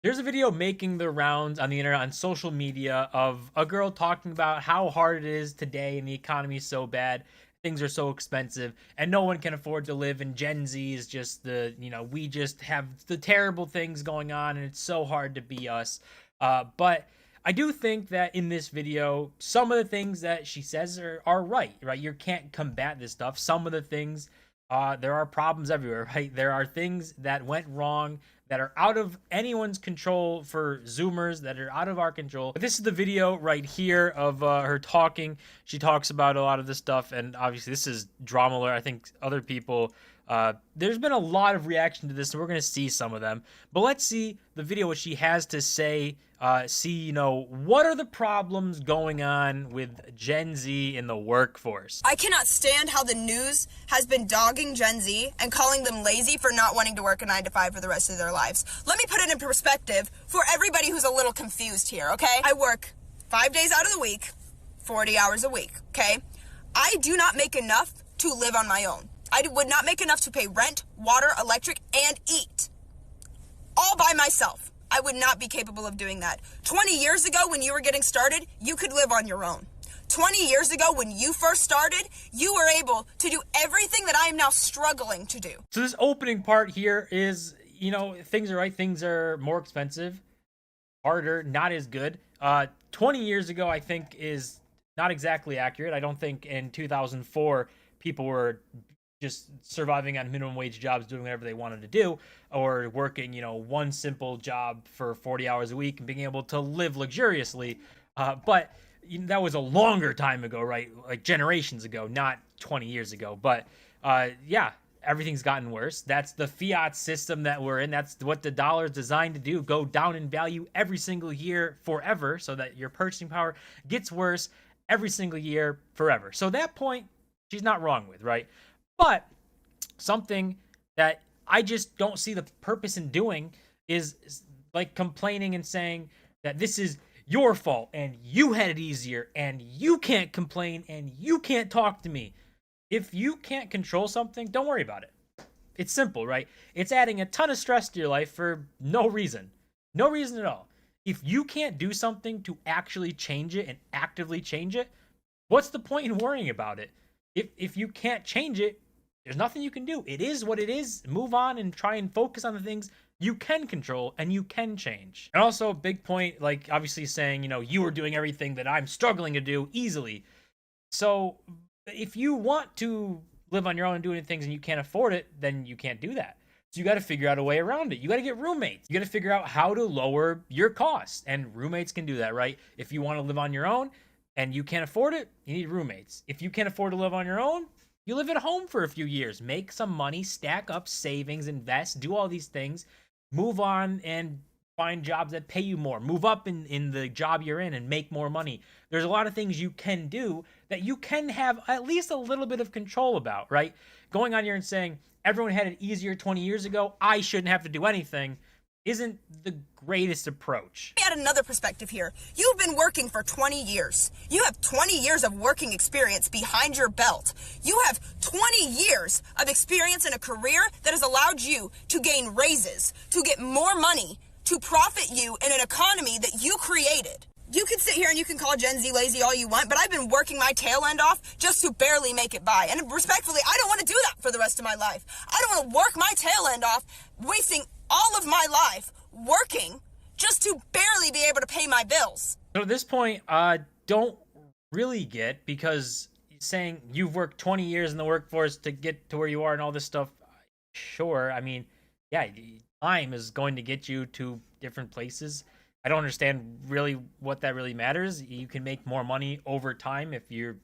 There's a video making the rounds on the internet on social media of a girl talking about how hard it is today and the economy is so bad, things are so expensive, and no one can afford to live. And Gen Z is just we just have the terrible things going on, and it's so hard to be us. But I do think that in this video, some of the things that she says are right, right? You can't combat this stuff. Some of the things, there are problems everywhere, right? There are things that went wrong that are out of anyone's control for Zoomers, that are out of our control. But this is the video right here of her talking. She talks about a lot of this stuff, and obviously this is drama alert. I think other people, there's been a lot of reaction to this, and we're going to see some of them. But let's see the video, what she has to say. See, what are the problems going on with Gen Z in the workforce? I cannot stand how the news has been dogging Gen Z and calling them lazy for not wanting to work a 9 to 5 for the rest of their lives. Let me put it in perspective for everybody who's a little confused here, okay? I work 5 days out of the week, 40 hours a week, okay? I do not make enough to live on my own. I would not make enough to pay rent, water, electric, and eat all by myself. I would not be capable of doing that. 20 years ago when you were getting started, you could live on your own. 20 years ago when you first started, you were able to do everything that I am now struggling to do. So this opening part here is, things are right, things are more expensive, harder, not as good. 20 years ago, I think, is not exactly accurate. I don't think in 2004 people were just surviving on minimum wage jobs, doing whatever they wanted to do, or working, one simple job for 40 hours a week and being able to live luxuriously. But that was a longer time ago, right? Like generations ago, not 20 years ago. But yeah, everything's gotten worse. That's the fiat system that we're in. That's what the dollar is designed to do, go down in value every single year forever, so that your purchasing power gets worse every single year forever. So that point, she's not wrong with, right? But something that I just don't see the purpose in doing is like complaining and saying that this is your fault and you had it easier and you can't complain and you can't talk to me. If you can't control something, don't worry about it. It's simple, right? It's adding a ton of stress to your life for no reason. No reason at all. If you can't do something to actually change it and actively change it, what's the point in worrying about it? If you can't change it, there's nothing you can do. It is what it is. Move on and try and focus on the things you can control and you can change. And also a big point, like obviously saying, you are doing everything that I'm struggling to do easily. So if you want to live on your own and do things and you can't afford it, then you can't do that. So you got to figure out a way around it. You got to get roommates. You got to figure out how to lower your costs. And roommates can do that, right? If you want to live on your own and you can't afford it, you need roommates. If you can't afford to live on your own, you live at home for a few years, make some money, stack up savings, invest, do all these things, move on and find jobs that pay you more, move up in the job you're in and make more money. There's a lot of things you can do that you can have at least a little bit of control about, right? Going on here and saying everyone had it easier 20 years ago, I shouldn't have to do anything, isn't the greatest approach. Add another perspective here. You've been working for 20 years. You have 20 years of working experience behind your belt. You have 20 years of experience in a career that has allowed you to gain raises, to get more money, to profit you in an economy that you created. You can sit here and you can call Gen Z lazy all you want, but I've been working my tail end off just to barely make it by. And respectfully, I don't want to do that for the rest of my life. I don't want to work my tail end off, wasting all of my life working just to barely be able to pay my bills. So at this point, I don't really get, because saying you've worked 20 years in the workforce to get to where you are and all this stuff, sure. I mean, yeah, time is going to get you to different places. I don't understand really what that really matters. You can make more money over time if you're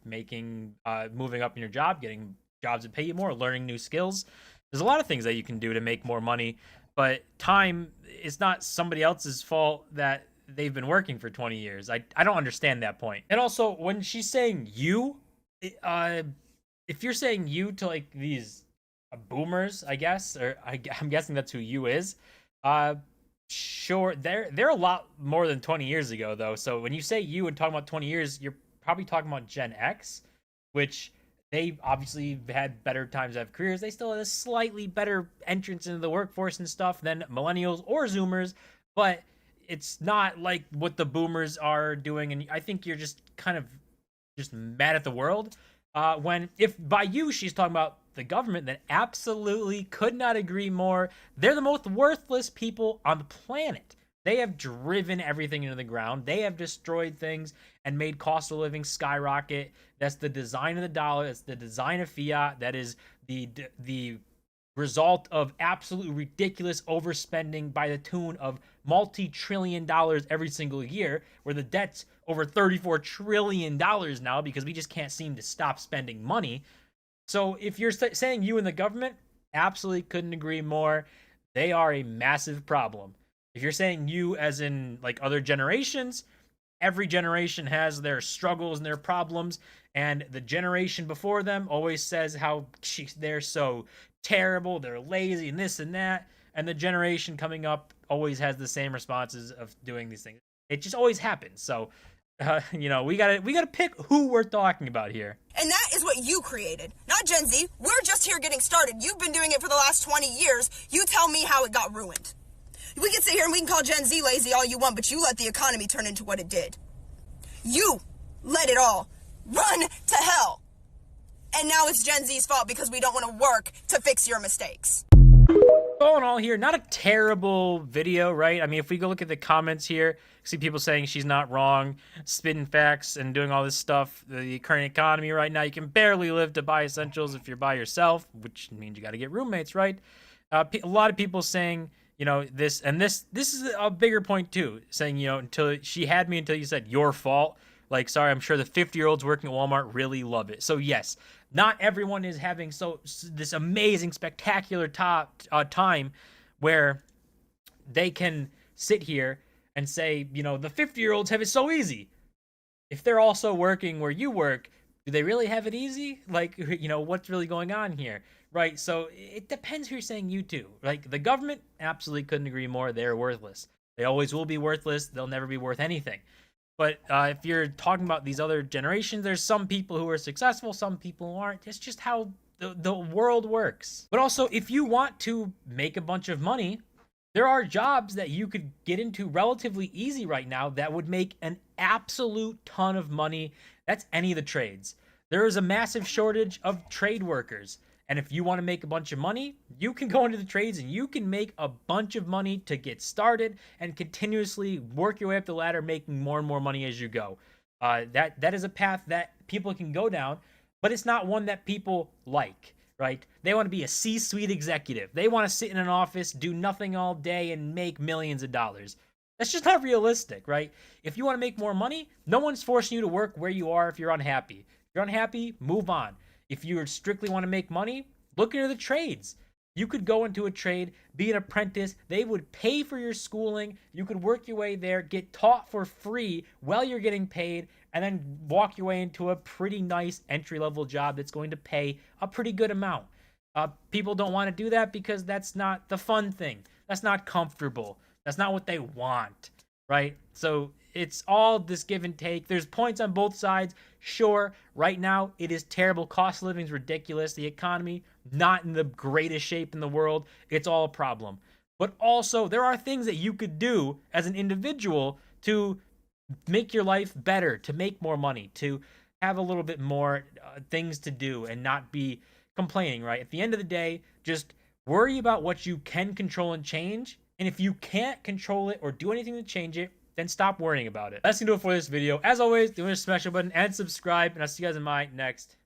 moving up in your job, getting jobs that pay you more, learning new skills. There's a lot of things that you can do to make more money. But time is not somebody else's fault that they've been working for 20 years. I don't understand that point. And also, when she's saying you, if you're saying you to like these boomers, I guess, or I'm guessing that's who you is, sure, they're a lot more than 20 years ago, though. So when you say you and talking about 20 years, you're probably talking about Gen X, which they obviously had better times to have careers. They still had a slightly better entrance into the workforce and stuff than millennials or Zoomers. but it's not like what the boomers are doing. And I think you're just kind of just mad at the world. When, if by you she's talking about the government, then absolutely could not agree more. They're the most worthless people on the planet. They have driven everything into the ground. They have destroyed things and made cost of living skyrocket. That's the design of the dollar. That's the design of fiat. That is the result of absolutely ridiculous overspending by the tune of multi-trillion dollars every single year, where the debt's over $34 trillion now because we just can't seem to stop spending money. So if you're saying you and the government, absolutely couldn't agree more. They are a massive problem. If you're saying you as in like other generations, every generation has their struggles and their problems, and the generation before them always says how they're so terrible, they're lazy, and this and that, and the generation coming up always has the same responses of doing these things. It just always happens. So, we gotta pick who we're talking about here. And that is what you created, not Gen Z. We're just here getting started. You've been doing it for the last 20 years. You tell me how it got ruined. We can sit here and we can call Gen Z lazy all you want, but you let the economy turn into what it did. You let it all run to hell. And now it's Gen Z's fault because we don't want to work to fix your mistakes. All in all here, not a terrible video, right? I mean, if we go look at the comments here, see people saying she's not wrong, spitting facts and doing all this stuff. The current economy right now, you can barely live to buy essentials if you're by yourself, which means you got to get roommates, right? A lot of people saying, this is a bigger point too, saying, until she had me until you said your fault. Like, sorry, I'm sure the 50-year-olds working at Walmart really love it. So yes, not everyone is having this amazing, spectacular time where they can sit here and say, the 50-year-olds have it so easy. If they're also working where you work, do they really have it easy? Like, what's really going on here? Right? So it depends who you're saying you to. Like, the government, absolutely couldn't agree more. They're worthless. They always will be worthless. They'll never be worth anything. But if you're talking about these other generations, there's some people who are successful, some people who aren't. It's just how the world works. But also, if you want to make a bunch of money, there are jobs that you could get into relatively easy right now that would make an absolute ton of money. That's any of the trades. There is a massive shortage of trade workers. And if you want to make a bunch of money, you can go into the trades and you can make a bunch of money to get started and continuously work your way up the ladder, making more and more money as you go. That is a path that people can go down, but it's not one that people like, right? They want to be a C-suite executive. They want to sit in an office, do nothing all day, and make millions of dollars. That's just not realistic, right? If you want to make more money, no one's forcing you to work where you are if you're unhappy. If you're unhappy, move on. If you strictly want to make money, look into the trades. You could go into a trade, be an apprentice. They would pay for your schooling. You could work your way there, get taught for free while you're getting paid, and then walk your way into a pretty nice entry-level job that's going to pay a pretty good amount. People don't want to do that because that's not the fun thing. That's not comfortable. That's not what they want, right? So it's all this give and take. There's points on both sides. Sure, right now it is terrible. Cost of living is ridiculous. The economy, not in the greatest shape in the world. It's all a problem. But also, there are things that you could do as an individual to make your life better, to make more money, to have a little bit more things to do and not be complaining, right? At the end of the day, just worry about what you can control and change. And if you can't control it or do anything to change it, then stop worrying about it. That's gonna do it for this video. As always, do smash the button and subscribe, and I'll see you guys in my next